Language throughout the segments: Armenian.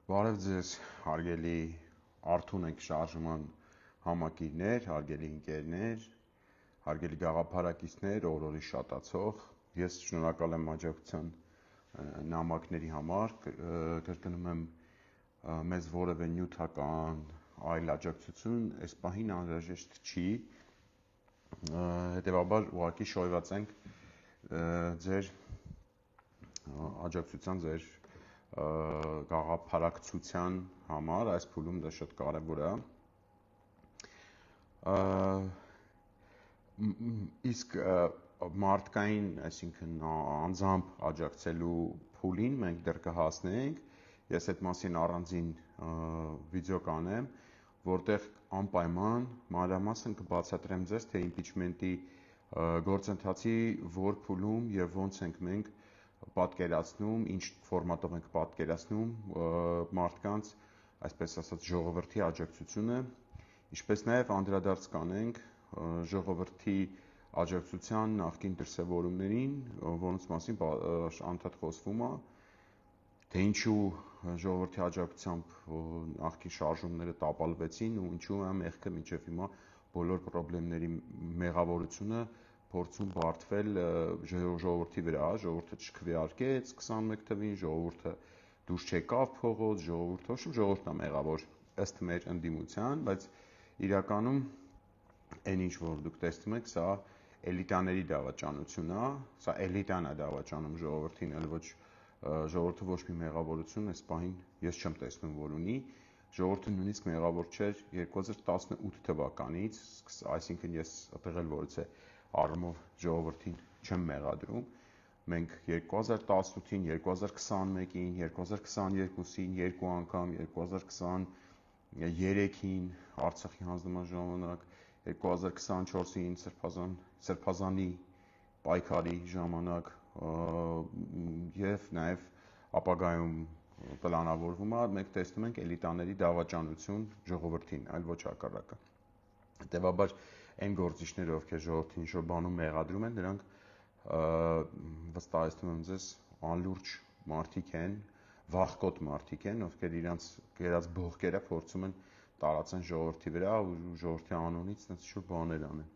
Բարև ձեզ, հարգելի Արթուն ենք շարժման համակիրներ, հարգելի ընկերներ, հարգելի գաղափարակիցներ, օրորի շատացող։ Ես շնորհակալ եմ աջակցության նամակների համար, կրկնում եմ, մեզ որևէ նյութական այլ աջակցություն այս պահին անհրաժեշտ չի, հետևաբար ուղղակի շոյված ենք ձեր աջակցության, ձեր գաղափարակցության համար, այս փուլում դա շատ կարևոր է։ Իսկ մարդկային, այսինքն անձամբ աջակցելու փուլին մենք դեռ կհասնենք, ես այդ մասին առանձին վիդեո կանեմ, որտեղ անպայման մանրամասն կբացատրեմ ձեզ, թե իմպիչմենտի գործընթացի որ փուլում եւ ոնց ենք մենք պատկերացնում, ինչ ֆորմատով ենք պատկերացնում մարդկանց, այսպես ասած, ժողովրդի աջակցությունը, ինչպես նաև անդրադարձ կանենք ժողովրդի աջակցության նախկին դրսևորումներին, որոնց մասին անդադ խոսվում է, թե ինչու ժողովրդի աջակցությամբ նախկին շարժումները տապալվեցին ու ինչու է մեղքը մինչև հիմա բոլոր խնդիրների մեղավորությունը փորձում բարդվել ժողովրդի վրա, ժողովուրդը չքվեարկեց 21 թվին, ժողովուրդը դուրս չեկավ փողոց, ժողովուրդն է մեղավոր ըստ մեր ընդդիմության, բայց իրականում այն ինչ որ դուք տեսնում եք, սա էլիտաների դավաճանություն է, սա էլիտան է դավաճանում ժողովրդին, այլ ոչ ժողովուրդը ոչ մի մեղավորություն այս պահին ես չեմ տեսնում, որ ունի, ժողովուրդը նույնիսկ մեղավոր չէր 2018 թվականից, այսինքն ես այդտեղ էլ որից է առումով ժողովրդին չեմ մեղադրում, մենք 2018-ին, 2021-ին, 2022-ին, երկու անգամ, 2023-ին Արցախի հանձնման ժամանակ, 2024-ին Սրբազանի պայքարի ժամանակ եւ նաեւ ապագայում պլանավորվում է, մենք տեսնում ենք էլիտաների դավաճանություն ժողովրդին, այլ ոչ հակառակը։ Հետևաբար այն գործիչները, ովքեր ժողովրդին ինչ-որ բանում մեղադրում են, նրանք վստահեցնում եմ ձեզ անլուրջ մարդիկ են, վախկոտ մարդիկ են, ովքեր իրենց կերած բողկերը փորձում են տարածեն ժողովրդի վրա ու ժողովրդի անունից ինչ-որ բաներ անեն։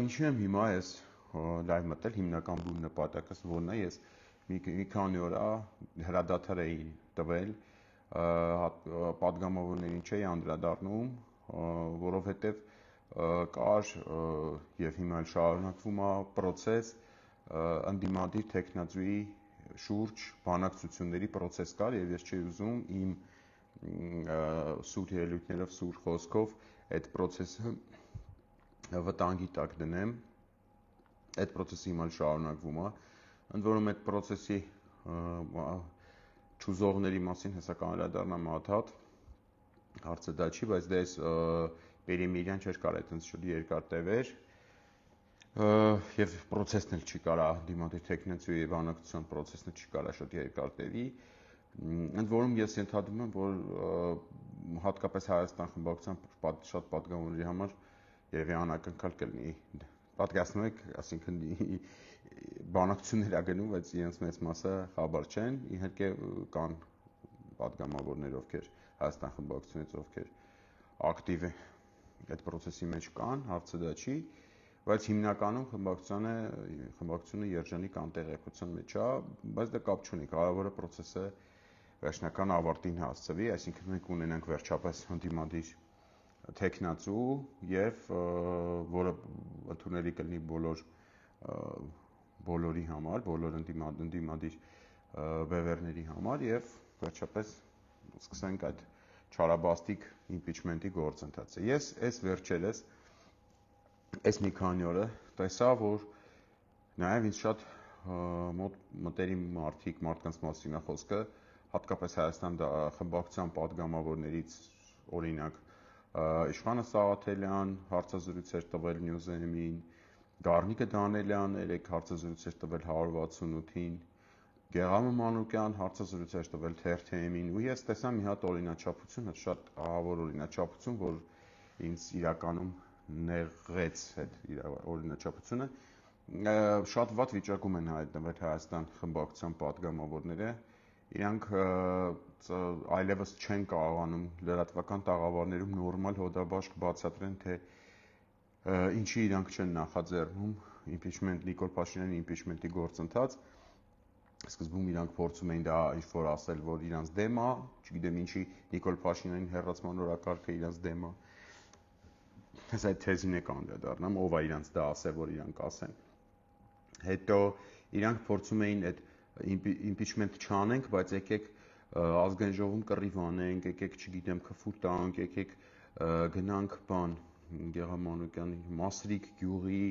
Ինչու եմ հիմա ես լայվ մտել, հիմնական բուն նպատակս որն է, ես մի քանի օր հրադադար էի տվել, պատգամավորներին չէի անդրադառնում, որովհետև կար եւ հիմա էլ շարունակվում է process ընդդիմադիր տեխնացուի շուրջ բանակցությունների process կար եւ ես չի ուզում իմ սուր ելույթներով, սուր խոսքով այդ process-ը վտանգի տակ դնեմ, այդ process-ը հիմա էլ շարունակվում է, ընդ որում այդ process-ի ճուզողների մասին հեսա կանրադառնամ ադհատ, հարցը դա չի, բայց դες Պերիմիրյան չէր կարա այդպես շուտ երկար տևեր եւ process-ն էլ չի կարա դիմադիր տեխնացուի բանակցության process-ն չի կարա շատ երկար տևի, ընդ որում ես ենթադրում եմ, որ հատկապես Հայաստան խմբակցության շատ պատգամավորների համար երևի անակնկալ կլինի պատկերացնում եք, ասինքն բանակցություններ ա գնում, բայց իրենց մեծ մասը խաբար չեն, իհարկե կան պատգամավորներ, ովքեր Հայաստան խմբակցությունից, ովքեր ակտիվ այդ process-ի մեջ կան, հարցը դա չի, բայց հիմնականում խմբակցությունը երջանիկ անտեղեկության մեջ է, բայց դա կապ չունի, կարևորը process-ը վերջնական ավարտին հասցվի, այսինքն մենք ունենանք վերջապես ընդդիմադիր տեխնացու եւ որը ընդունելի կլինի բոլորի համար, բոլոր ընդդիմադիր բևեռների համար եւ վերջապես սկսենք այդ չարաբաստիկ իմպիչմենտի գործընթացը։ Ես այս վերջերս այս մի քանի օրը տեսա, որ նաեւ ինձ շատ մտերիմ մարդկանց մասին է խոսքը, հատկապես Հայաստան խմբակցության պատգամավորներից, օրինակ Իշխանը Սաղաթելյան հարցազրույց էր տվել Նյուզերմին, Գառնիկը Դանելյան երեք հարցազրույց էր տվել 168-ին, Գեղամը Մանուկյան հարցազրույց էր տվել Թերթ-ին ու ես տեսա մի հատ օրինաչափություն, շատ ահավոր օրինաչափություն, որ ինձ իրականում նեղեց այդ օրինաչափությունը, շատ վատ վիճակում են հայտնվել Հայաստան խմբակցության պատգամավորները իրանք այլևս չեն կարողանում լրատվական տաղավարներում նորմալ հոդաբաշխ բացատրեն, թե ինչի իրանք չեն նախաձեռնում Նիկոլ Փաշինյանի իմպիչմենտի գործընթաց։ Սկզբում իրանք փորձում էին դա ինչ-որ ասել, որ իրանց դեմ է, չգիտեմ ինչի Նիկոլ Փաշինյանի հեռացման օրակարգը իրանց դեմ է։ Հենց այդ թեզին է կանդրադառնամ, ով է իրանց դա ասել, որ իրանք ասեն։ Հետո իրանք փորձում էին այդ իմպիչմենտ չանենք, բայց եկեք ազգային ժողովում կռիվ անենք, եկեք, չգիտեմ, քֆուր տանք, եկեք գնանք բան Գեղամանուկյանի Մասրիկ գյուղի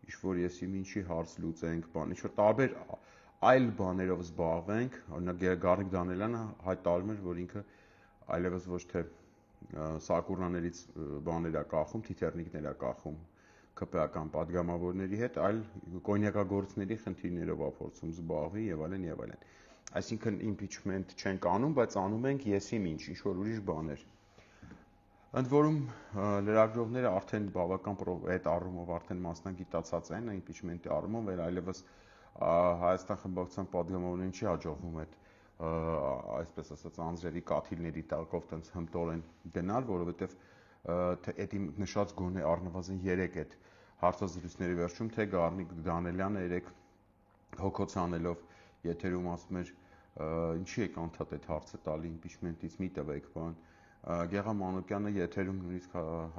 ինչ-որ եսի ինչի հարց լուծենք, բան, ինչ-որ տարբեր այլ բաներով զբաղվենք, օրինակ Գառնիկ Դանիելյանը հայտարարում էր, որ ինքը այլևս ոչ թե սակուրնաներից բաներ է կախում, թիթեռնիկներ է կախում ԿՊԱ-ական падգամավորների հետ, այլ կոնյակագործների խնդիրներով է փորձում զբաղվի եւ այլն եւ այլն։ Այսինքն իմպիչմենտ չենք անում, բայց անում ենք եսիմ ինչ որ ուրիշ բաներ։ Ընդ որում լրագրողները արդեն բավական այդ առումով արդեն մասնագիտացած են իմպիչմենտի առումով, եւ այլևս Հայաստան խմբակցության падգամավորներին չի հաջողվում այդ այսպես ասած անձրևի կաթիլների տակով տենց հմտորեն գնալ, որովհետեւ այդ իմ նշած գոնե առնվազն 3 այդ հարցազրույցների վերջում թե Գառնիկ Դանիելյանը 3 հոգոց անելով եթերում ասում էր ինչի եք անդադ այդ հարցը տալի իմպիչմենտից մի տվեք բան։ Գեղամանուկյանը եթերում նույնիսկ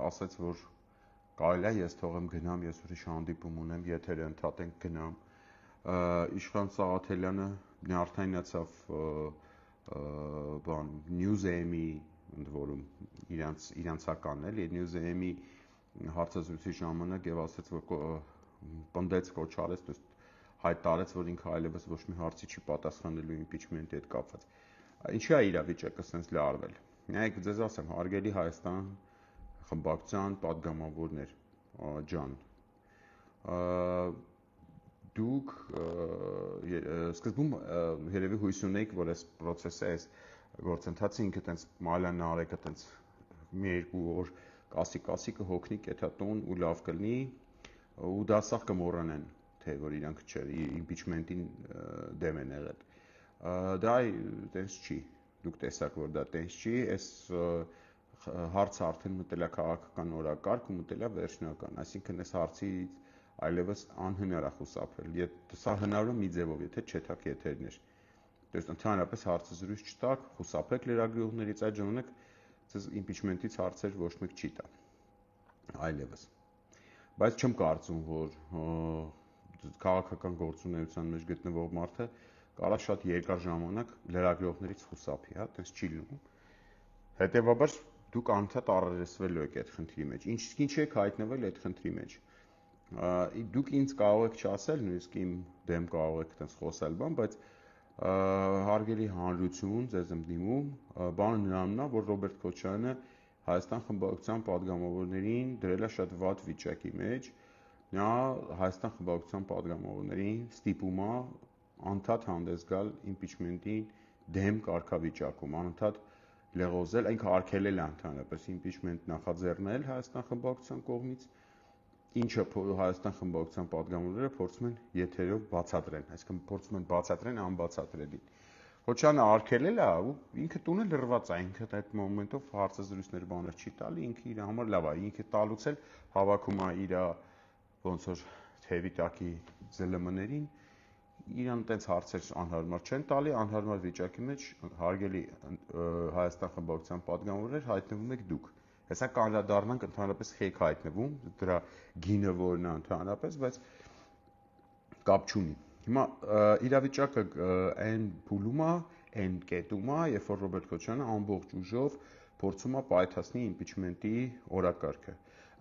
ասաց, որ կարելի է ես թողեմ գնամ, ես ուրիշ հանդիպում ունեմ, եթերը ընդհատենք գնամ։ Իշխան Սաղաթելյանը նյարդայնացավ բան Newsem-ի ընդ որում իրանցականն էլի Newsem-ի հարցազրույցի ժամանակ եւ ասաց, որ պնդեց կոչարեց, то есть հայտարարեց, որ ինքը այլևս ոչ մի հարցի չի պատասխանելու իմպիչմենտի հետ կապված։ Ինչի է իրավիճակը սենց լարվել։ Նայեք, ձեզ ասեմ, հարգելի Հայաստան խմբակցության падգամավորներ ջան, դուք սկզբում երևի հույս ունեիք, որ այս process-ը, այս գործընթացը ինքը տենց մալան արեկը տենց մի երկու օր կասի կհոգնի կեթատոն ու լավ կլինի ու դա սաղ կմոռանան, թե որ իրանք իմպիչմենտին դեմ են եղել։ Դա տենց չի, դուք տեսաք, որ դա տենց չի, այս հարցը արդեն մտել է քաղաքական օրակարգ ու մտել է վերջնական, այսինքն այս հարցից այլևս անհնար է խուսափել։ Սա հնարավոր մի ձևով, եթե չթակ եթերներ։ То есть ընդհանրապես հարցազրույց չտակ, խուսափեք լրագրողներից, այդ ժամանակ ձեզ իմպիչմենտից հարցեր ոչ մեկ չի տա։ Այլևս։ Բայց չեմ կարծում, որ քաղաքական գործունեության մեջ գտնվող մարդը կարա շատ երկար ժամանակ լրագրողներից խուսափի, հա, այդպես չի լինում։ Հետևաբար դուք անդադ առերեսվելու եք այդ խնդրի մեջ։ Ինչ եք հայտնվել այդ խնդրի մեջ։ Դուք ինձ կարող եք չասել, նույնիսկ իմ դեմ կարող եք այդպես խոսել բան, բայց հարգելի հանրություն, ձեզ եմ դիմում, բանը նրանումն է, որ Ռոբերտ Քոչարյանը Հայաստան խմբակցության падգամավորներին դրել է շատ վատ վիճակի մեջ, նա Հայաստան խմբակցության падգամավորներին ստիպում է անդադ հանդես գալ իմպիչմենտի դեմ կարգավիճակում, անդադ լեղոզել, ինքը արգելել է ընդհանրապես իմպիչմենտ նախաձեռնել Հայաստան խմբակցության կողմից, ինչը Հայաստան խմբակցության падգամավորները փորձում են եթերով բացատրեն, այսինքն փորձում են բացատրեն անբացատրելին։ Քոչարյանը արգելել է ու ինքը տունը լրված է, ինքը այդ մոմենտով հարցազրույցներ բաներ չի տալի, ինքը իր համար լավ է, ինքը տալուց էլ հավաքում է իր ոնց որ թևի տակի ԶԼՄ-ներին, իրան այդպես հարցեր անհարմար չեն տալի, անհարմար վիճակի մեջ հարգելի Հայաստան խմբակցության падգամավորներ հայտնվում եք դուք։ Հեսա կանդրադառնանք ընդհանրապես խեք հայտնվում, դրա գինը որն է ընդհանրապես, բայց կապ չունի։ Հիմա իրավիճակը այն փուլում է, այն կետում է, երբ որ Ռոբերտ Քոչարյանը ամբողջ ուժով փորձում է պայթացնի իմպիչմենտի օրակարգը։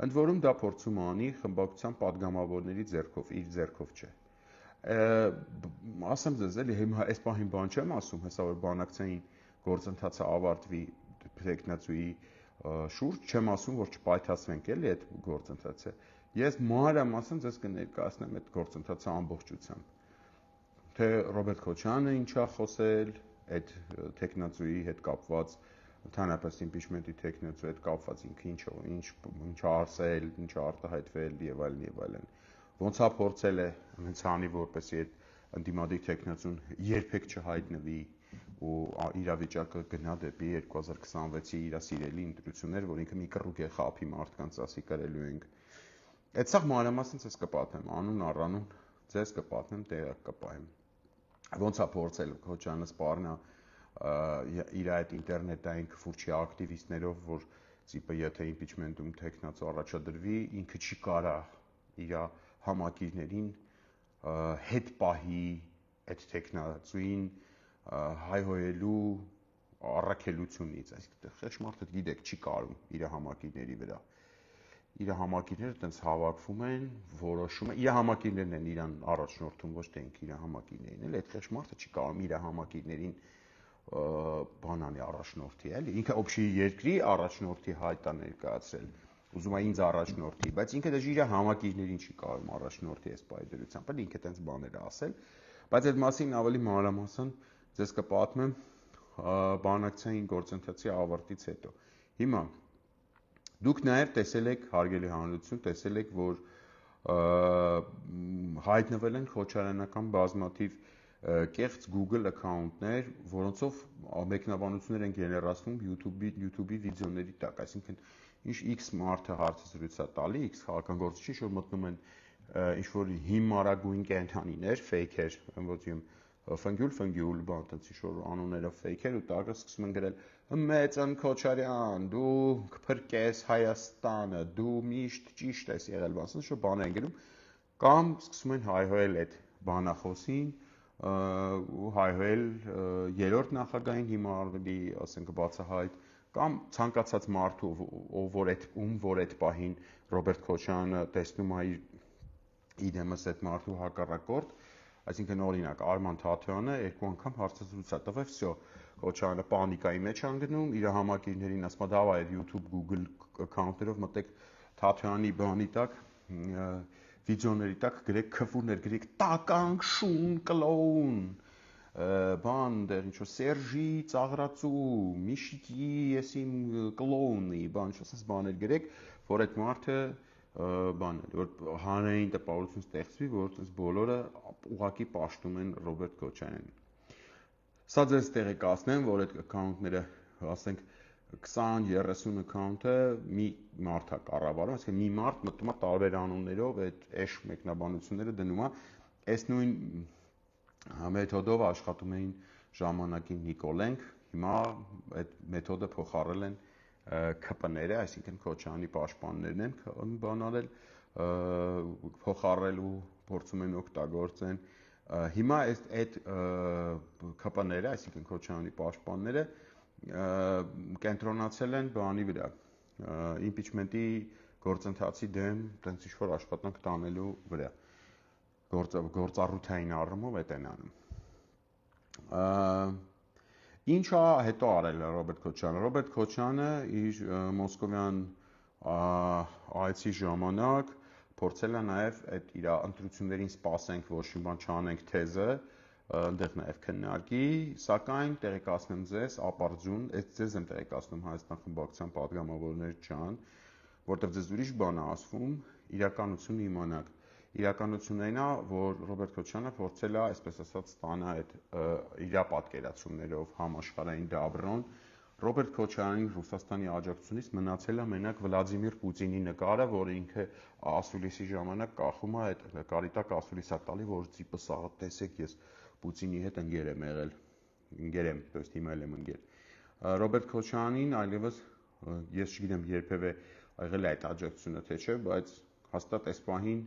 Ընդ որում դա փորձում է անի խմբակցության падգամավորների ձեռքով, իր ձեռքով չէ։ Ասեմ ձեզ, էլի հիմա այս պահին բան չեմ ասում, հեսա որ բանակցային գործընթացը ավարտվի տեխնացուի շուրջ, չեմ ասում, որ չպայթացվենք էլի այդ գործընթացը։ Ես մանրամասն ձեզ կներկայացնեմ այդ գործընթացը ամբողջությամբ։ Թե Ռոբերտ Քոչարյանը ինչ է խոսել այդ տեխնացուի հետ կապված, ընդհանրապես իմպիչմենտի տեխնացուի հետ կապված ինքը ինչ ասել, ինչ արտահայտվել եւ այլն եւ այլն։ Ոնց է փորձել է հենց անի որպեսի այդ ընդդիմադիր տեխնացուն երբեք չհայտնվի, ու իրավիճակը գնա դեպի 2026-ի իր սիրելի ընտրություններ, որ ինքը մի կռուկ է խափի մարդկանց ասի կրելու ենք։ Այդ սա մանրամասն ես կպատմեմ, անուն առանուն ձեզ կպատմեմ, տեղակ կպահեմ։ Ոնց է փորձել Քոչյանը սպառնա իր այդ ինտերնետային քֆուրչի ակտիվիստներով, որ տիպը եթե impeachment-ում տեխնացու առաջադրվի, ինքը չի կարա իր համակիրներին հետ պահի այդ տեխնացուին հայհոյելու առաքելությունից, այսինքն խեղճ մարդը գիտեք չի կարում իր համակիրների վրա։ Իր համակիրները տենց հավաքվում են, որոշում են, իր համակիրներն են իրան առաջնորդում, ոչ թե ինքը իր համակիրներին, էլ այդ խեղճ մարդը չի կարում իր համակիրներին բանանի առաջնորդի, էլի, ինքը օբշի երկրի առաջնորդի հայտ է ներկայացրել, ուզում է ինձ առաջնորդի, բայց ինքը դժի իր համակիրներին չի կարում առաջնորդի այս պայդրությամբ, էլ ինքը տենց բաներ է ասել, բայց այդ մասին ավելի մանրամասն ձեզ կպատմեմ բանակցային գործընթացի ավարտից հետո։ Հիմա դուք նաև տեսել եք, հարգելի հանրություն, տեսել եք, որ հայտնվել են քոչարյանական բազմաթիվ կեղծ Google account-ներ, որոնցով մեկնաբանություններ են գեներացվում YouTube-ի վիդեոների տակ, այսինքն ինչ X մարդը հարցազրույց է տալի, X քաղաքագործիչի, որ մտնում են ինչ որ հիմարագույն կենթանիներ, ֆեյքեր, ոնց իմ ֆնգյուլ, բան տենց ինչ որ անուններով ֆեյքեր ու տակը սկսում են գրել Մեծն Քոչարյան, դու կփրկես Հայաստանը, դու միշտ ճիշտ ես եղել, բանսն ինչ որ բաներ են գրում, կամ սկսում են հայհոյել այդ բանախոսին ու հայհոյել երրորդ նախագահային հիմա ավելի, ասենք, բացահայտ կամ ցանկացած մարդու, որ այդ պահին Ռոբերտ Քոչարյանը տեսնում է իր դեմս այդ մարդու հակառակորդ, այսինքն օրինակ Արման Թաթյանը երկու անգամ հարցազրույց է տվել, վсё, Քոչարյանը պանիկայի մեջ է ընկնում, իր համակիրներին ասում է դավայ այդ YouTube, Google account-երով մտեք Թաթյանի բանի տակ, վիդեոների տակ գրեք քֆուրներ, գրեք տականք շուն կլոուն, բան դեր ինչ որ Սերժի ծաղրացու, Միշիկի ես իմ կլոունի, բան ինչ ասես բաներ գրեք, որ այդ մարդը բան է, որ հանրային տպավորություն ստեղծվի, որ այս բոլորը ուղակի պաշտում են Ռոբերտ Քոչարյանին։ Սա ձեզ տեղեկացնեմ, որ այդ account-ները, ասենք 20-30 account-ը մի մարդ է կառավարում, այսինքն մի մարդ մտնում է տարբեր անուններով այդ էշ մեկնաբանությունները դնում է, այս նույն մեթոդով աշխատում էին ժամանակին Նիկոլենք, հիմա այդ մեթոդը փոխարել են ԿՊ-ները, այսինքն Քոչարյանի պաշտպաններն են բանալել, փոխարել ու փորձում են օգտագործեն։ Հիմա այդ ԿՊ-ները, այսինքն Քոչարյանի պաշտպանները կենտրոնացել են բանի վրա, impeachment-ի գործընթացի դեմ տենց ինչ-որ աշխատանք տանելու վրա, գործառութային առումով էդ են անում։ Ինչ է հետո արել Ռոբերտ Քոչարյանը։ Ռոբերտ Քոչարյանը իր մոսկովյան այցի ժամանակ փորձել է նաև այդ իր ընտրություններին սպասենք, ոչ մի բան չանենք թեզը, այնտեղ նաև քննարկի, սակայն տեղեկացնեմ ձեզ, ապարդյուն, այդ ձեզ եմ տեղեկացնում Հայաստան խմբակցության падգամավորներ ջան, որտեղ ձեզ ուրիշ բան է ասվում, իրականությունը իմանաք։ Իրականությունն այն է, որ Ռոբերտ Քոչարյանը փորձել է, այսպես ասած, ստանա այդ իր պատկերացումներով համաշխարհային դաբրոն։ Ռոբերտ Քոչարյանի Ռուսաստանի աջակցությունից մնացել է մենակ Վլադիմիր Պուտինի նկարը, որը ինքը ասուլիսի ժամանակ կախում է այդ նկարի տակ ասուլիս է տալի, որ տիպը սա տեսեք, ես Պուտինի հետ ընկեր եմ եղել, ընկեր եմ, то есть հիմա եմ ընկեր։ Ռոբերտ Քոչարյանին այլևս ես չգիտեմ երբևէ եղել է այդ աջակցությունը թե չէ, բայց հաստատ այս պահին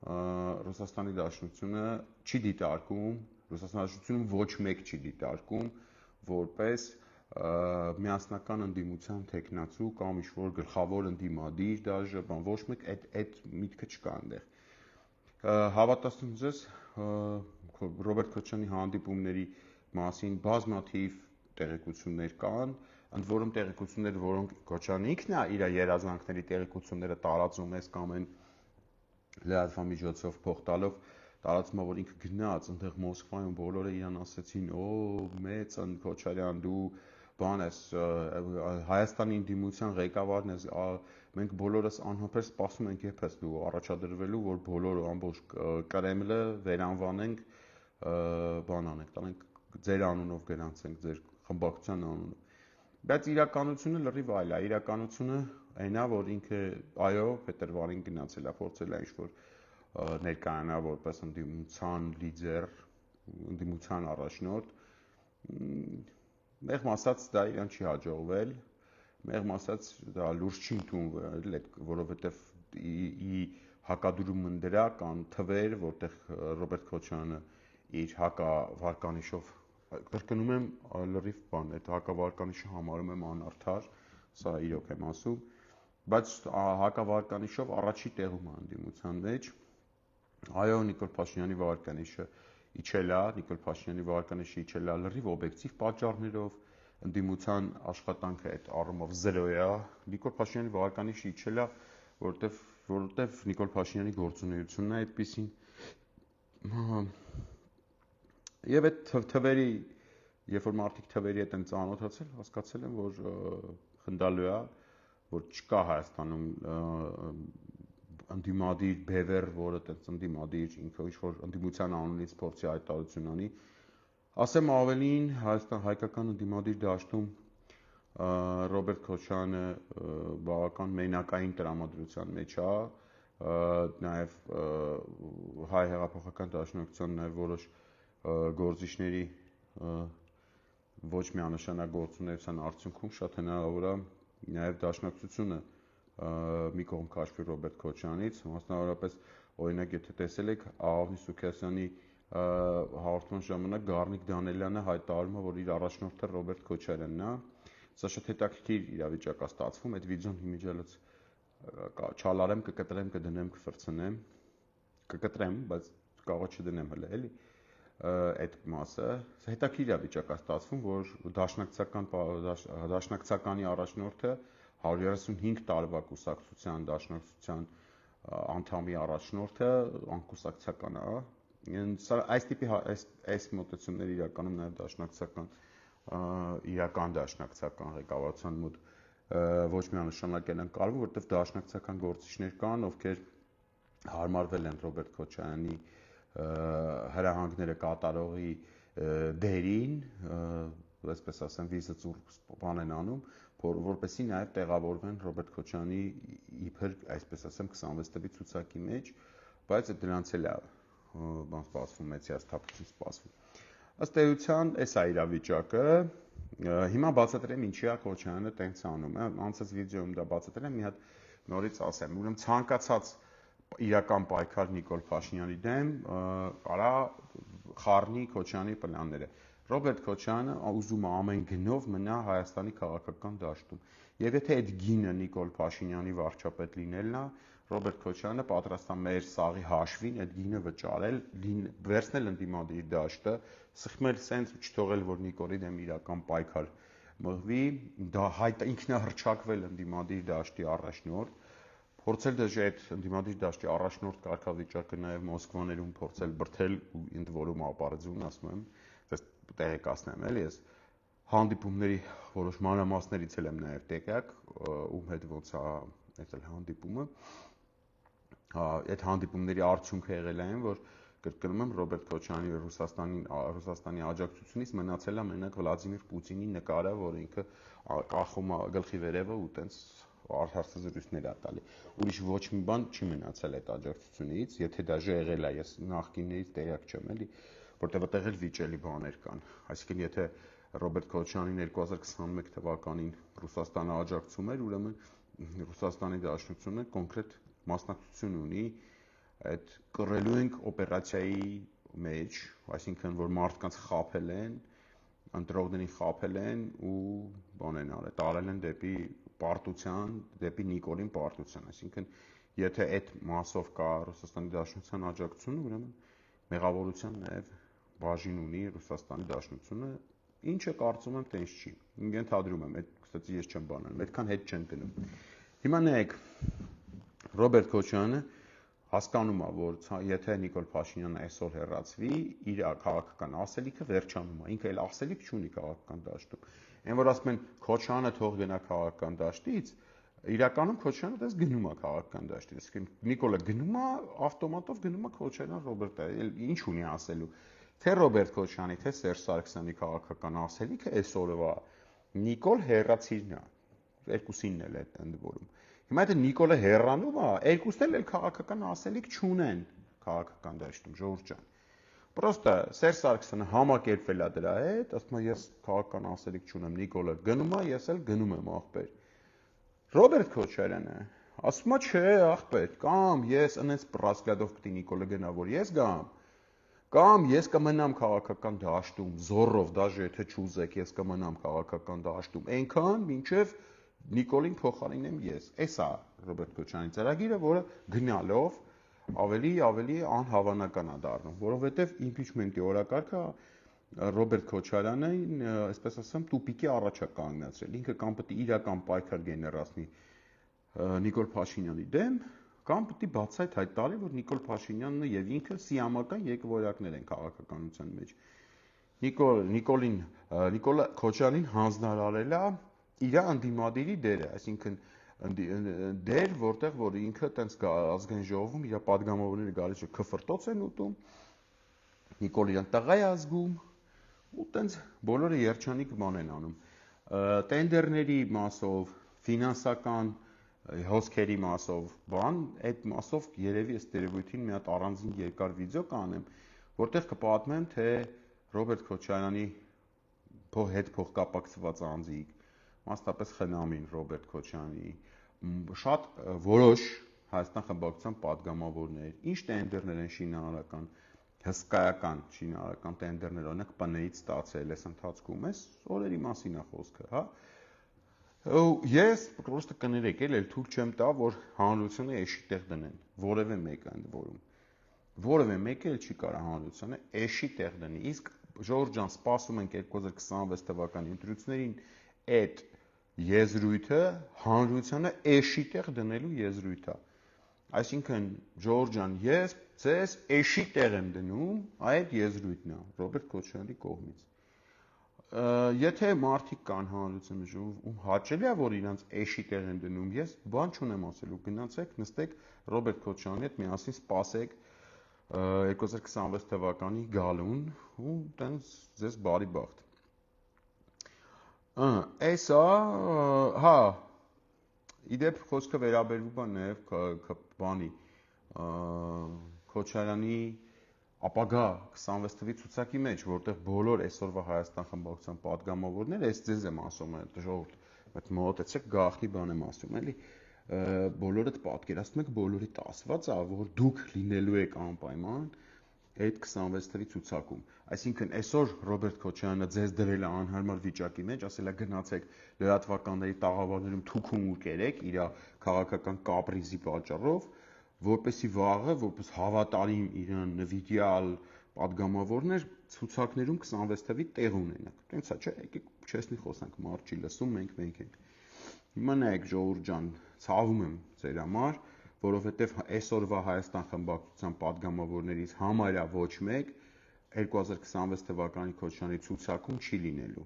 Ռուսաստանի Դաշնությունը չի դիտարկում, Ռուսաստանի Դաշնությունը ոչ մեկ չի դիտարկում որպես միասնական ընդդիմության տեխնացու կամ ինչ-որ գլխավոր ընդդիմադիր դաժե, բան ոչ մեկ այդ միտքը չկա այնտեղ։ Հավատացնում ձեզ Ռոբերտ Քոչարյանի հանդիպումների մասին բազմաթիվ տեղեկություններ կան, ընդ որում տեղեկություններ, որոնք Քոչարյանն ինքն է իր երազանքների տեղեկությունները տարածում է կամ են լրատվամիջոցով փող տալով տարածում է, որ ինքը գնաց այնտեղ Մոսկվայում բոլորը իրան ասեցին, օ մեծ ըն Քոչարյան դու բան ես Հայաստանի ընդդիմության ղեկավարն ես, մենք բոլորս անհամբեր սպասում ենք երբ ես դու առաջադրվելու, որ բոլորը ամբողջ Կրեմլը վերանվանենք, բան անենք, տանենք ձեր անունով գրանցենք, ձեր խմբակցության անունով։ Բայց իրականությունը լրիվ այլ է, իրականությունը այն է, որ ինքը այո, փետրվարին գնացել է, փորձել է ինչ-որ ներկայանա որպես ընդդիմության լիդեր, ընդդիմության առաջնորդ, մեղմ ասած դա իրան չի հաջողվել, մեղմ ասած դա լուրջ չի ընդունվել, որովհետև հակադուրումը դրա կան թվեր, որտեղ Ռոբերտ Քոչարյանը իր հակավարկանիշով կրկնում եմ լրիվ բան, այդ հակավարկանիշը համարում եմ անարդար, սա իրոք եմ ասում, բայց հակավարկանիշով առաջի տեղում է ընդդիմության մեջ։ Այո, Նիկոլ Փաշինյանի վարկանիշը իջել է, Նիկոլ Փաշինյանի վարկանիշը իջել է լրիվ օբյեկտիվ պատճառներով, ընդդիմության աշխատանքը այդ առումով 0 է, Նիկոլ Փաշինյանի վարկանիշը իջել է, որովհետև Նիկոլ Փաշինյանի գործունեությունն է այդպեսին։ Եվ այդ թվերի, երբ որ մարդիկ թվերի հետ են ծանոթացել, հասկացել են, որ խնդալու է, որ չկա Հայաստանում ընդդիմադիր բևեռ, որը տենց ընդդիմադիր ինքը ինչ-որ ընդդիմության անունից փորձի հայտարարություն անի։ Ասեմ ավելին, հայկական ընդդիմադիր դաշտում Ռոբերտ Քոչարյանը բավական մենակային տրամադրության մեջ է, նաև հայ հեղափոխական դաշնակցության նաև որոշ գործիչների ոչ միանշանակ գործունեության արդյունքում շատ հնարավոր է նաև դաշնակցությունը մի կողմ քաշվի Ռոբերտ Քոչարյանից, մասնավորապես օրինակ եթե տեսել եք Աղավնի Սուքիասյանի հաղորդման ժամանակ Գառնիկ Դանելյանը հայտարարում է, որ իր առաջնորդը Ռոբերտ Քոչարյանն է, սա շատ հետաքրքիր իրավիճակ է ստացվում, այդ վիդեոն իմիջիալից չալարեմ, կկտրեմ, կդնեմ, կֆրցնեմ, կկտրեմ, բայց կարող չդնեմ հələ էլի այդ մասը, հետաքրքիր իրավիճակ է ստացվում, որ դաշնակցականի առաջնորդը 135 տարվա կուսակցության դաշնակցության անդամի առաջնորդը անկուսակցական է, այս տիպի այս մոտեցումները իրականում նաև դաշնակցական իրական դաշնակցական ղեկավարության մոտ ոչ միանշանակ են ընկալվում, որովհետև դաշնակցական գործիչներ կան, ովքեր հարմարվել են Ռոբերտ Քոչարյանի հրահանգները կատարողի դերին, այսպես ասեմ, վիզը ծուռ բան են անում, որպեսզի նաև տեղավորվեն Ռոբերտ Քոչարյանի իբր, այսպես ասեմ, 26 տվի ցուցակի մեջ, բայց դրանց էլ է բան սպասվում, մեծ հիասթափություն սպասվում։ Ըստ էության, այս է իրավիճակը։ Հիմա բացատրեմ ինչի է Քոչարյանը տենց անում, անցած վիդեոյում դա բացատրել եմ, մի հատ նորից ասեմ, ուրեմն ցանկացած իրական պայքար Նիկոլ Փաշինյանի դեմ կարա խառնի Քոչարյանի պլանները։ Ռոբերտ Քոչարյանը ուզում է ամեն գնով մնա Հայաստանի քաղաքական դաշտում։ Եվ եթե այդ գինը Նիկոլ Փաշինյանի վարչապետ լինելն է, Ռոբերտ Քոչարյանը պատրաստ է մեր սաղի հաշվին այդ գինը վճարել, վերցնել ընդդիմադիր դաշտը, սխմել սենց ու չթողել, որ Նիկոլի դեմ իրական պայքար մղվի, դա ինքնահռչակվել ընդդիմադիր դաշտի առաջնորդ, փորձել դժե այդ ընդդիմադիր դաշտի առաջնորդ կարգավիճակը նաև Մոսկվաներում փորձել բրթել ու ընդ որում ապարդյուն, ասում եմ, դες տեղեկացնեմ էլի ես հանդիպումների որոշ մանրամասներից էլ եմ նաև տեղյակ, ում հետ ոնց է այդ հանդիպումը, այդ հանդիպումների արդյունքը եղել է այն, որ կրկնում եմ Ռոբերտ Քոչարյանի Ռուսաստանի աջակցությունից մնացել է մենակ Վլադիմիր Պուտինի նկարը, որ ինքը կախում է գլխի վերևը ու տենց հարցազրույցներ է տալի։ Ուրիշ ոչ մի բան չի մնացել այդ աջակցությունից, եթե դա եղել է, ես նախկիններից տեղյակ չեմ, էլի, որտեղ այդտեղ էլ վիճելի բաներ կան։ Այսինքն, եթե Ռոբերտ Քոչարյանին 2021 թվականին Ռուսաստանը աջակցում էր, ուրեմն Ռուսաստանի Դաշնությունը կոնկրետ մասնակցություն ունի այդ կռելու ենք օպերացիայի մեջ, այսինքն որ մարդկանց խաբել են, ընտրողներին խաբել են ու բան են արել, տարել են դեպի պարտության, դեպի Նիկոլին պարտության, այսինքն եթե այդ մասով կա Ռուսաստանի Դաշնության աջակցությունը, ուրեմն մեղավորության նաև բաժին ունի Ռուսաստանի Դաշնությունը, ինչը կարծում եմ տենց չի։ Ենթադրում եմ, այդ կստացի ես չեմ բանանում, այդքան հետ չեն գնում։ Հիմա նայեք, Ռոբերտ Քոչարյանը հասկանում է, որ եթե Նիկոլ Փաշինյանը այսօր հեռացվի, իր քաղաքական ասելիքը վերջանում է, ինքը էլ ասելիք չունի քաղաքական դաշտում։ Այն որ ասում են Քոչարյանը թող գնա քաղաքական դաշտից, իրականում Քոչարյանը դες գնում է քաղաքական դաշտից, այսինքն Նիկոլը գնում է, ավտոմատով գնում է Քոչարյան Ռոբերտը, ինչ ունի ասելու։ թե Ռոբերտ Քոչյանի, թե Սերժ Սարգսյանի քաղաքական ասելիքը այսօրվա Նիկոլ հերացիրն է, երկուսինն էլ այդ ընդ որում։ Հիմա այդ Նիկոլը հեռանում է, երկուսն էլ քաղաքական ասելիք չունեն քաղաքական դաշտում, Ժողովուրդ ջան։ Պրոստը Սերժ Սարգսյանը համակերպվել է դրա հետ, ասում է ես քաղաքական ասելիք չունեմ, Նիկոլը գնում է, ես էլ գնում եմ ախպեր։ Ռոբերտ Քոչարյանը ասում է չէ, ախպեր, կամ ես այնպես պրասկլադով պիտի Նիկոլը գնա, որ ես գամ, կամ ես կմնամ քաղաքական դաշտում, զորով, դաժե եթե չուզեք, ես կմնամ քաղաքական դաշտում, այնքան մինչև Նիկոլին փոխարինեմ ես։ Էս է Ռոբերտ Քոչարյանի ծրագիրը, որը գնալով ավելի անհավանական է դառնում, որովհետև իմպիչմենտի օրակարգը Ռոբերտ Քոչարյանին, այսպես ասեմ, տուպիկի առաջ է կանգնացրել։ Ինքը կամ պետք է իրական պայքար գեներացնի Նիկոլ Փաշինյանի դեմ, կամ պետք է բացահայտ հայտ տալի, որ Նիկոլ Փաշինյանն եւ ինքը սիամական երկվորյակներ են քաղաքականության մեջ։ Նիկոլը Քոչարյանին հանձնարարել է իր անդիմադիրի դերը, այսինքն դեր, որտեղ որ ինքը տենց ազգային ժողովում իր падգամավորները գալիս ու քֆրտոց են ուտում, Նիկոլը իրան տղա է ազգում ու տենց բոլորը երջանիկ բան են անում։ Տենդերների մասով, ֆինանսական հոսքերի մասով, այդ մասով երևի ըստ երևույթին մի հատ առանձին երկար վիդեո կանեմ, որտեղ կպատմեմ, թե Ռոբերտ Քոչարյանի հետ փոխկապակցված անձիկ, մասնապես խնամին Ռոբերտ Քոչյանի, շատ որոշ Հայաստան խմբակցության падգամավորներ, ինչ տենդերներ են շինարարական, հսկայական շինարարական տենդերներ, օրինակ ՊՆ-ից ստացել այս ընթացքում, այս օրերի մասին է խոսքը, հա։ Ես պրոստը կներեք, էլ թույլ չեմ տա, որ հանրությունը էշի տեղ դնեն, որևէ մեկը ընդ որում։ Որևէ մեկը էլ չի կարող հանրությունը էշի տեղ դնի։ Իսկ Ժողովուրդ ջան, սպասում ենք 2026 թվականի ընտրություններին այդ եզրույթը հանրությանը էշի տեղ դնելու եզրույթ է։ Այսինքն, Ժողովուրդ ջան, ես ձեզ էշի տեղ եմ դնում, այդ եզրույթն է Ռոբերտ Քոչարյանի կողմից։ Եթե մարդիկ կան հանրությունը ում հաճելի է, որ իրանց էշի տեղ են դնում, ես բան չունեմ ասելու, գնացեք, նստեք Ռոբերտ Քոչարյանի հետ միասին սպասեք 2026 թվականի գալուն ու տենց ձեզ բարի բախտ։ Էսա, հա, իդեպ խոսքը վերաբերվում է նաև բանի Քոչարյանի ապագա 26 թվականի ցուցակի մեջ, որտեղ բոլոր այսօրվա Հայաստան խմբակցության падգամավորները, ես ձեզ եմ ասում, ժողովուրդ, այդ մոտեցեք գաղտնի բան եմ ասում, էլի, բոլորդ պատկերացնում եք բոլորիդ ասված է, որ դուք լինելու եք անպայման այդ 26 թվականի ցուցակում։ Այսինքն այսօր Ռոբերտ Քոչարյանը ձեզ դրել է անհարմար վիճակի մեջ, ասել է գնացեք լրատվականների տաղավարներում թուքում ու կերեք իր քաղաքական կապրիզի պատճառով, որպեսի վաղը, որպես հավատարիմ իրան նվիրյալ падգամավորներ ցուցակներում 26 թվականի տեղ ունենաք։ Տենց է, չէ, եկեք չեսնի խոսանք, մարդ չի լսում, մենք ենք։ Հիմա նայեք ժողովուրդ ջան, ցավում եմ ձեր համար, որովհետև այսօրվա Հայաստան խմբակցության падգամավորներից համարյա ոչ մեկ 2026 թվականի Քոչարյանի ցուցակում չի լինելու։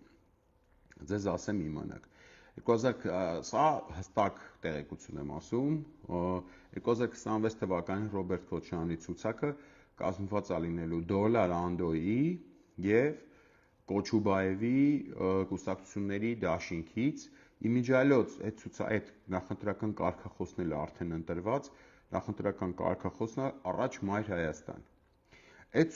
Ձեզ ասեմ իմանաք։ Սա հստակ տեղեկություն եմ ասում, 2026 թվականին Ռոբերտ Քոչարյանի ցուցակը կազմված է լինելու Դոլար Անդոյի եւ Կոչուբաևի կուսակցությունների դաշինքից, իմիջիայլոց այդ նախընտրական կարգախոսն էլ արդեն ընտրված, նախընտրական կարգախոսն առաջ Մայր Հայաստան։ Այդ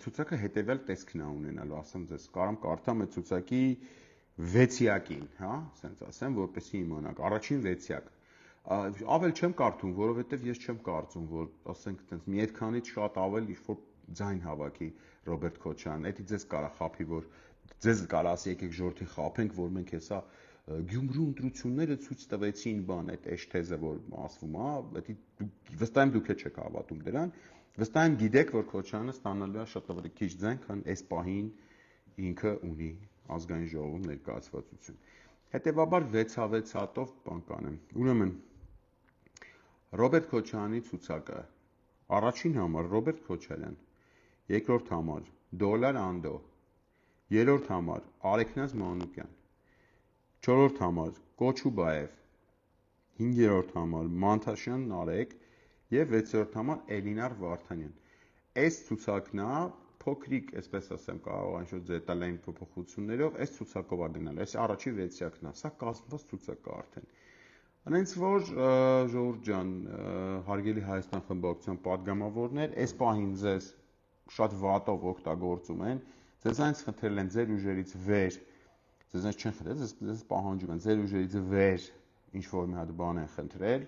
ցուցակը հետեւյալ տեսքն է ունենալու, ասեմ ձեզ, կարամ կարդամ այդ ցուցակի վեցյակին, հա, ասենց ասեմ, որպեսզի իմանաք, առաջին վեցյակ։ Ավել չեմ կարդում, որովհետև ես չեմ կարծում, որ ասենք այտենց մի այդքանից շատ ավել ինչ-որ ձայն հավաքի Ռոբերտ Քոչարյանն, դա ձեզ կարա խափի, որ ձեզ կարա ասի եկեք ժողովրդի խափենք, որ մենք հեսա Գյումրու ընտրությունները ցույց տվեցին բան, այդ էշթեզը, որ ասվում է, դա վստահ եմ դուք չեք հավատում դրան, վստահ եմ գիտեք, որ Քոչարյանը ստանալու է շատ ավելի քիչ ձայն, քան այս պահին ինքը ունի ազգային ժողովում ներկայացվածություն։ Հետևաբար 6-6 հատով բան կանեմ։ Ուրեմն Ռոբերտ Քոչարյանի ցուցակը առաջին համար Ռոբերտ Քոչարյան, երկրորդ համար Դոլար Անդո, երրորդ համար Արեգնազ Մանուկյան, չորրորդ համար Կոչուբաև, հինգերորդ համար Մանթաշյան Նարեկ եւ 6-րդ համար Էլինար Վարդանյան։ Այս ցուցակն է փոքրիկ, այսպես ասեմ, կարող ինչ-որ դետալային փոփոխություններով այս ցուցակով է գնալ։ Այս առաջի վեցյակն է, սա կազմված ցուցակ է արդեն։ Այնց որ ժողովուրդ ջան, հարգելի Հայաստան խմբակցության падգամավորներ, այս պահին ձեզ շատ վատով օգտագործում են, ձեզանից խնդրել են ձեր ուժերից վեր, ձեզանից չեն խնդրել, ձեզ պահանջում են ձեր ուժերից վեր ինչ-որ մի հատ բան են խնդրել,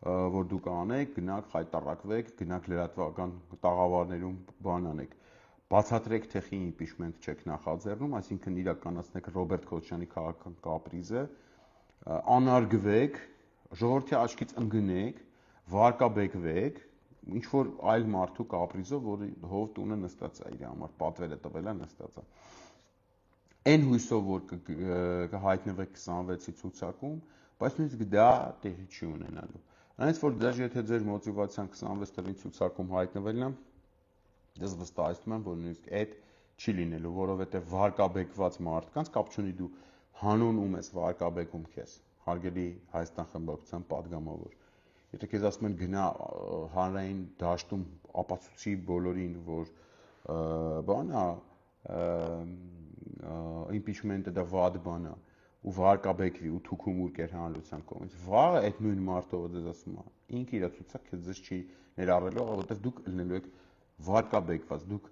որ դուք անեք, գնաք խայտառակվեք, գնաք լրատվական տաղավարներում բան անեք։ Բացատրեք, թե խի impeachment չեք նախաձեռնում, այսինքն իրականացնեք Ռոբերտ Քոչարյանի քաղաքական կապրիզը, անարգվեք, ժողովրդի աչքից ընկնեք, վարկաբեկվեք, ինչ որ այլ մարդու կապրիզով, որի հով տունը նստած է իր համար, պատվերը տվել է նստած է։ Այն հույսով, որ կհայտնվեք 26-ի ցուցակում, բայց նույնիսկ դա տեղի չի ունենալու։ Այնց որ դաժե եթե ձեր մոտիվացիան 26 թվականի ցուցակում հայտնվելն է, ես վստահեցնում եմ, որ նույնիսկ այդ չի լինելու, որովհետև վարկաբեկված մարդկանց կապ չունի դու հանուն ում ես վարկաբեկում քեզ, հարգելի Հայաստան խմբակցության падգամավոր։ Եթե քեզ ասում են գնա հանրային դաշտում ապացուցի բոլորին, որ բան է, impeachment-ը դա վատ բան է, ու վարկաբեկվի ու թուքումուր կեր հանրության կողմից։ Վաղը այդ նույն մարդը ձեզ ասում է, ինքը իր ցուցակ քեզ չի ներառելու, որովհետև դուք ելնելու եք վարկաբեկված, դուք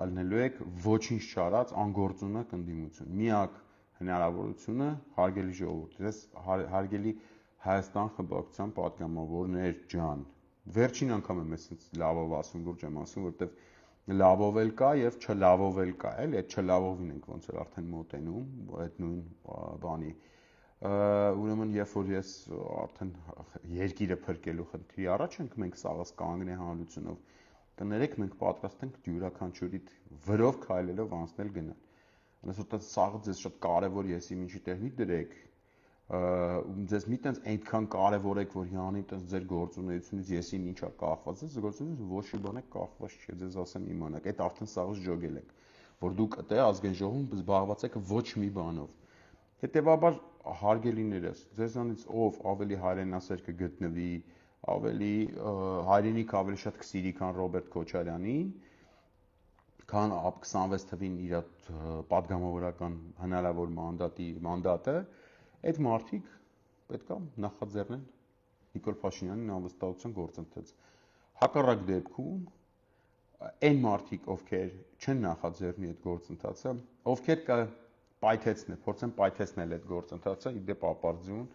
ելնելու եք ոչինչ չարած անգործունակ ընդդիմություն։ Միակ հնարավորությունը, հարգելի ժողովուրդ, ես հարգելի Հայաստան խմբակցության падգամավորներ ջան, վերջին անգամ եմ ես լավով ասում, լուրջ եմ ասում, որովհետև լավով էլ կա եւ չլավով էլ կա, էլի, այդ չլավովին ենք ոնց որ արդեն մոտենում, այդ նույն բանի։ Ուրեմն երբ որ ես արդեն երկիրը փրկելու խնդրի առաջ ենք մենք սաղս կանգնե հանրությունով, կներեք մենք պատրաստ ենք յուրաքանչյուրիդ վրով քայլելով անցնել գնալ։ Այսօր սաղը ձեզ շատ կարևոր եսի ինչի տեղ մի դրեք, ձեզ մի տենց այնքան կարևորեք, որ յանի տենց ձեր գործունեությունից եսին ինչա կախված, ձեզ գործունեությունից ոչ մի բան է կախված չի, ձեզ ասեմ իմանաք, այդ արդեն սաղս ջոգել եք, որ դուք այդտեղ ազգային ժողովում զբաղված եք ոչ մի բանով։ Հետևաբար հարգելիներս, ձեզանից ով ավելի հայրենասեր կգտնվի, ավելի հայրենիք ավելի շատ կսիրի, քան Ռոբերտ Քոչարյանին, քան 26 թվին իր падգամավորական հնարավոր մանդատը, այդ մարդիկ պետք է նախաձեռնեն Նիկոլ Փաշինյանին անվստահության գործընթաց։ Հակառակ դեպքում այն մարդիկ, ովքեր չեն նախաձեռնի այդ գործընթացը, ովքեր կպայթեցնեն, փորձեն պայթեցնել այդ գործընթացը, իդեպ ապարդյուն,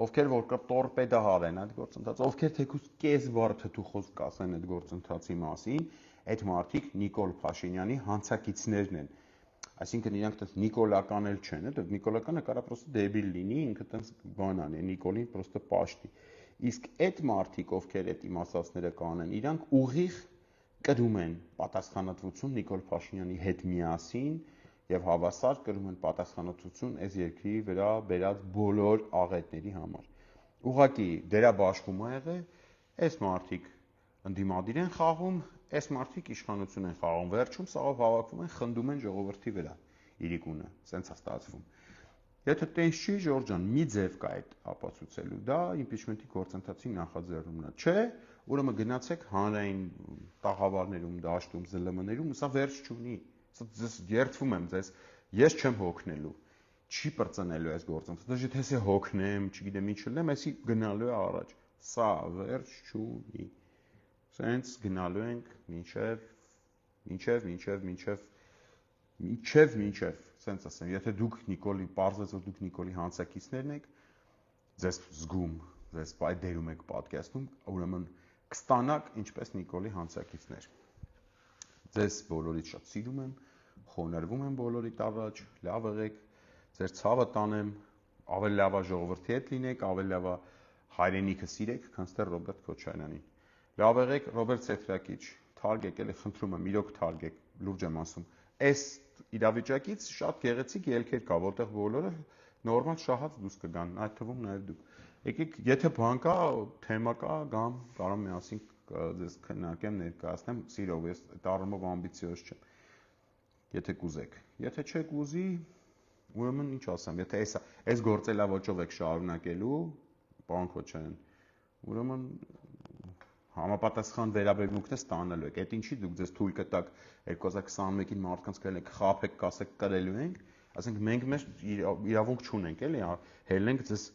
ովքեր որ կտորպեդահարեն այդ գործընթացը, ովքեր թեկուզ կես բառ թթու խոսք կասեն այդ գործընթացի մասին, այդ մարդիկ Նիկոլ Փաշինյանի հանցակիցներն են։ Այսինքն իրանք տես նիկոլական էլ չեն, դա նիկոլականը կարա պրոստը դեբիլ լինի, ինքը տես բան անի, Նիկոլին պրոստը պաշտի։ Իսկ այդ մարդիկ, ովքեր այդ իմաստացները կանեն, իրանք ուղիղ կրում են պատասխանատվություն Նիկոլ Փաշինյանի հետ միասին եւ հավասար կրում են պատասխանատվություն այս երկրի վրա բերած բոլոր աղետների համար։ Ուղղակի դերաբաշխում ա եղել, այս մարդիկ ընդդիմադիր են խաղում, այս մարդիկ իշխանություն են խաղում, վերջում սաղով հավաքվում են, խնդում են ժողովրդի վրա իրիկունը, սենց է ստացվում։ Եթե տենց չի, Ժորժ ջան, մի ձև կա այդ ապացուցելու, դա impeachment-ի գործընթացի նախաձեռնումն է, չէ, ուրեմն գնացեք հանրային տաղավարներում, դաշտում, ԶԼՄ-ներում, սա վերջ չունի, սա ձեզ երդվում եմ ձեզ, ես չեմ հոգնելու, չի պրծնելու այս գործընթացը, եթե ես հոգնեմ, չգիտեմ ինչ լինեմ, այսի գնալու է առաջ, սա վերջ չունի, սենց գնալու ենք մինչև, սենց ասեմ, եթե դուք Նիկոլի, պարզվեց, որ դուք Նիկոլի հանցակիցներն եք, ձեզ զգում, ձեզ դերում եք պատկերացնում, ուրեմն կստանաք ինչպես Նիկոլի հանցակիցներ։ Ձեզ բոլորից շատ սիրում եմ, խոնարհվում եմ բոլորիդ առաջ, լավ եղեք, ձեր ցավը տանեմ, ավելի լավ է ժողովրդի հետ լինեք, ավելի լավ է հայրենիքը սիրեք, քան ստեր Ռոբերտ Քոչարյանին։ Լավ եղեք, Ռոբերտ Սեթրակիչ, թարգեք, էլի խնդրում եմ, իրոք թարգեք, լուրջ եմ ասում։ Այս իրավիճակից շատ գեղեցիկ ելքեր կա, որտեղ բոլորը նորմալ շահած դուրս կգան, այդ թվում նաև դուք։ Եկեք, եթե բան կա, թեմա կա, գամ, կարող միասին ձեզ քննարկեմ, ներկայացնեմ, սիրով, ես այդ առումով ամբիցիոզ չեմ։ Եթե կուզեք։ Եթե չեք ուզի, ուրեմն ինչ ասեմ, եթե այս գործելավոճով եք շարունակելու, պարոն Քոչարյան, ուրեմն համապատասխան վերաբերմունքն ստանալու եք։ Այդ ինչի դուք ձեզ թույլ կտաք 2021-ին մարդկանց կհելնեք խաբեք, կասեք կրելու ենք, ասենք մենք մեր իրավունք չունենք, էլի, հելնենք ձեզ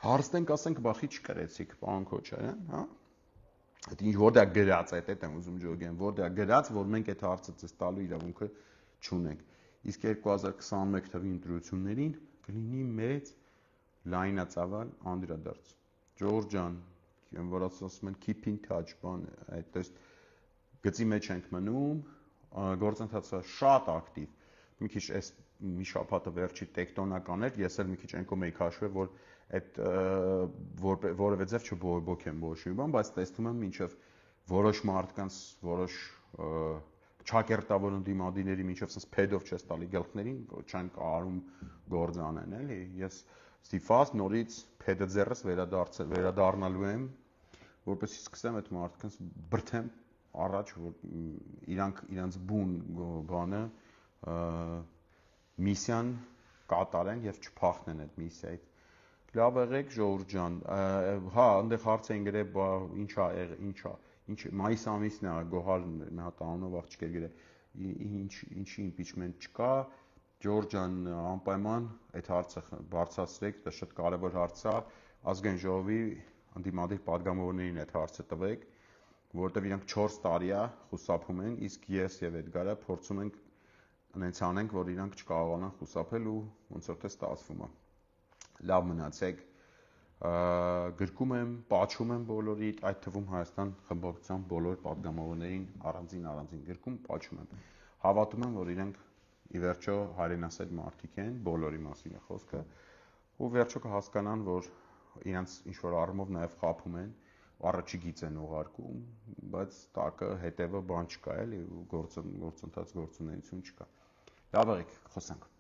հարցնենք, ասենք բախի չկրեցիք, պարոն Քոչարյան, հա։ Այդ ինչ որտեղ գրած է, այդ եմ ուզում ջոգեմ, որտեղ գրած, որ մենք այդ հարցը ձեզ տալու իրավունքը չունենք։ Իսկ 2021 թվականի ընտրություններին կլինի մեծ լայնածավալ անդրադարձ։ Ժողովուրդ ջան, որ ասում են keep in touch, բան, այդպես գծի մեջ ենք մնում, գործընթացը շատ ակտիվ։ Մի քիչ այս մի շաբաթը վերջի տեկտոնական էր, ես էլ մի քիչ այնքան էի քաշվել, որ այդ որևէ ձև չբողոքեմ ոչ մի բան, բայց տեսնում եմ մինչև որոշ մարդկանց, որոշ չակերտավոր ընդդիմադիրների մինչև sense փեդով չես տալի գլխներին, չեն կարում գործ անեն, էլի։ Ես ստիպված նորից փեդը ձեռս վերադառնալու եմ, որպեսզի սկսեմ այդ մարդկանց բրթեմ առաջ, որ իրանց բուն բանը միսիան կատարեն եւ չփախնեն այդ միսիայից։ Լավ եղեք, ժողովուրդ ջան, հա, այնտեղ հարց էին գրել, ինչա, մայիս ամիսն է, Գոհար մի հատ անունով աղջիկ գրել, ինչի impeachment չկա, Ջորջ ջան, անպայման այդ հարցը բարձրացրեք, դա շատ կարևոր հարց է, ազգային ժողովի ընդդիմադիր падգամավորներին այդ հարցը տվեք, որովհետև իրանք 4 տարի է խուսափում են, իսկ ես եւ Էդգարը փորձում ենք այնց անենք, որ իրանք չկարողանան խուսափել ու ոնց որ թե ստացվում է։ Լավ մնացեք, գրկում եմ, պատժում եմ բոլորիդ, այդ թվում Հայաստան խմբակցության բոլոր падգամավորներին առանձին գրկում, պատժում եմ։ Հավատում եմ, որ իրենք ի վերջո հայրենասեր մարդիկ են, բոլորի մասին է խոսքը, ու վերջո կհասկանան, որ իրենց ինչ-որ առումով նաև խաբում են, առաջի գիծ են ուղարկում, բայց տակը հետևը բան չկա, էլի, գործընթաց գործունեություն չկա։ Լավ եղեք, խոսանք։